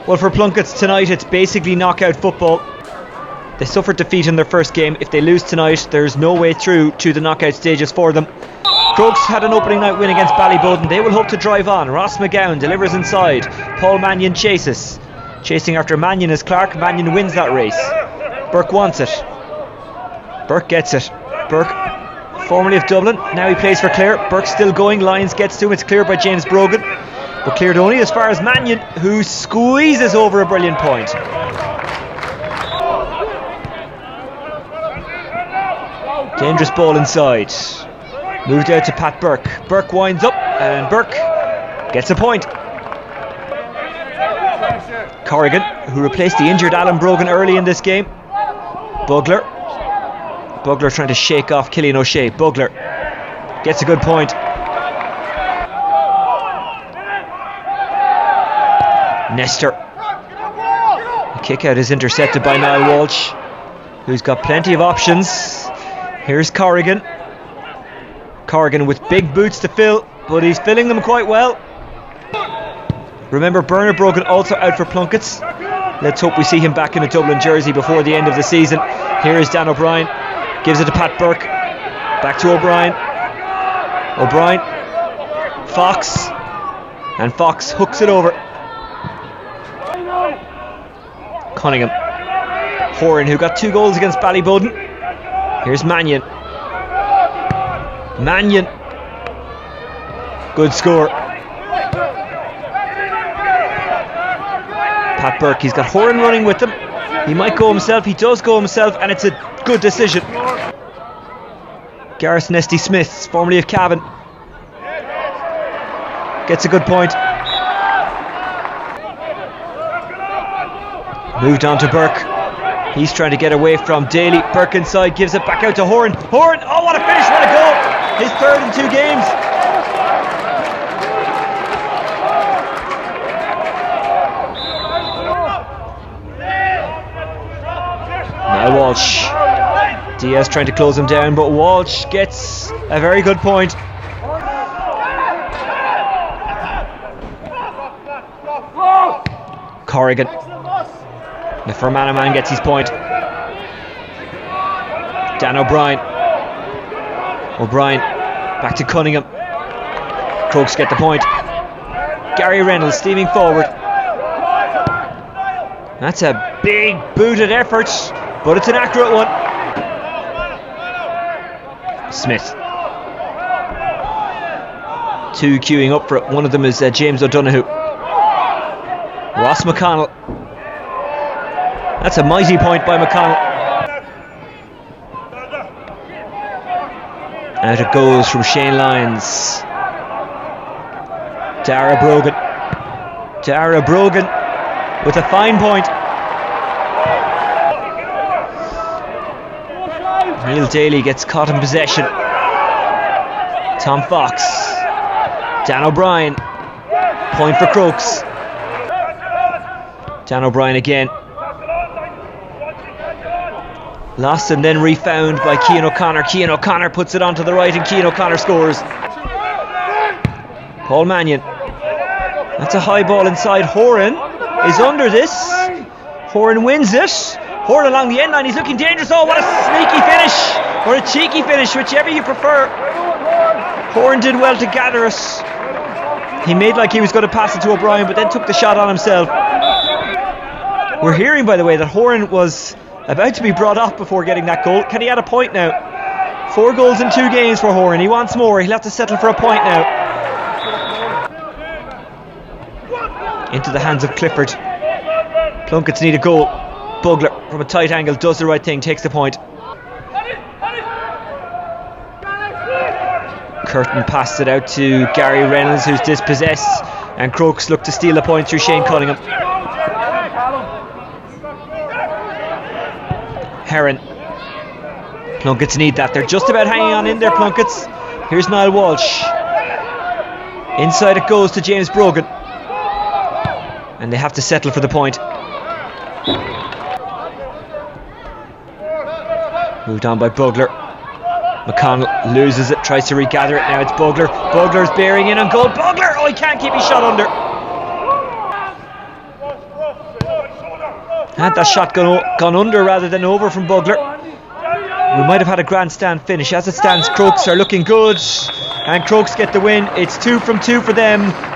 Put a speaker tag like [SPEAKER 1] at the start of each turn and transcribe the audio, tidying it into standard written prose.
[SPEAKER 1] Well, for Plunketts tonight, it's basically knockout football. They suffered defeat in their first game. If they lose tonight, there's no way through to the knockout stages for them. Crokes had an opening night win against Ballyboden. They will hope to drive on. Ross McGowan delivers inside. Paul Mannion chases. Chasing after Mannion is Clark. Mannion wins that race. Burke wants it. Burke gets it. Burke, formerly of Dublin, now he plays for Clare. Burke still going. Lyons gets to him. It's cleared by James Brogan, but cleared only as far as Mannion, who squeezes over a brilliant point. Dangerous ball inside. Moved out to Pat Burke. Burke winds up and Burke gets a point. Corrigan, who replaced the injured Alan Brogan early in this game. Bugler trying to shake off Killian O'Shea. Bugler gets a good point. Nestor. The kick out is intercepted by Niall Walsh, who's got plenty of options. Here's Corrigan. Corrigan with big boots to fill, but he's filling them quite well. Remember, Bernard Brogan also out for Plunketts. Let's hope we see him back in a Dublin jersey before the end of the season. Here is Dan O'Brien. Gives it to Pat Burke. Back to O'Brien. O'Brien. Fox. And Fox hooks it over. Cunningham. Horan, who got 2 goals against Ballyboden. Here's Mannion. Mannion. Good score. Pat Burke, he's got Horan running with him. He might go himself, he does go himself, and it's a good decision. Gareth Nesty Smith, formerly of Cavan, gets a good point. Moved on to Burke. He's trying to get away from Daly. Burke inside, gives it back out to Horan. Horan, oh what a finish, what a goal! His 3rd in 2 games. Now Walsh. Diaz trying to close him down, but Walsh gets a very good point. Corrigan. The Fermanagh man gets his point. Dan O'Brien. O'Brien back to Cunningham. Crokes get the point. Gary Reynolds steaming forward. That's a big booted effort, but it's an accurate one. Smith. 2 queuing up for it. One of them is James O'Donoghue. Ross McConnell. That's a mighty point by McConnell. Out it goes from Shane Lyons. Dara Brogan. Dara Brogan with a fine point. Neil Daly gets caught in possession. Tom Fox. Dan O'Brien. Point for Crokes. Dan O'Brien again. Lost and then refound by Cian O'Connor. Cian O'Connor puts it onto the right and Cian O'Connor scores. Paul Mannion. That's a high ball inside. Horan is under this. Horan wins it. Horan along the end line. He's looking dangerous. Oh, what a sneaky finish. Or a cheeky finish, whichever you prefer. Horan did well to gather it. He made like he was going to pass it to O'Brien, but then took the shot on himself. We're hearing, by the way, that Horan was about to be brought off before getting that goal. Can he add a point now? 4 goals in 2 games for Horan. He wants more. He'll have to settle for a point now. Into the hands of Clifford. Plunketts need a goal. Bugler from a tight angle does the right thing, takes the point. Curtin passed it out to Gary Reynolds, who's dispossessed, and Crokes look to steal the point through Shane Cunningham. Heron. Plunketts need that. They're just about hanging on in there, Plunketts. Here's Niall Walsh. Inside it goes to James Brogan. And they have to settle for the point. Moved on by Bugler. McConnell loses it, tries to regather it. Now it's Bugler. Bugler's bearing in on goal. Bugler! Oh, he can't keep his shot under. Had that shot gone under rather than over from Bugler, we might have had a grandstand finish. As it stands, Crokes are looking good, and Crokes get the win. It's 2 from 2 for them.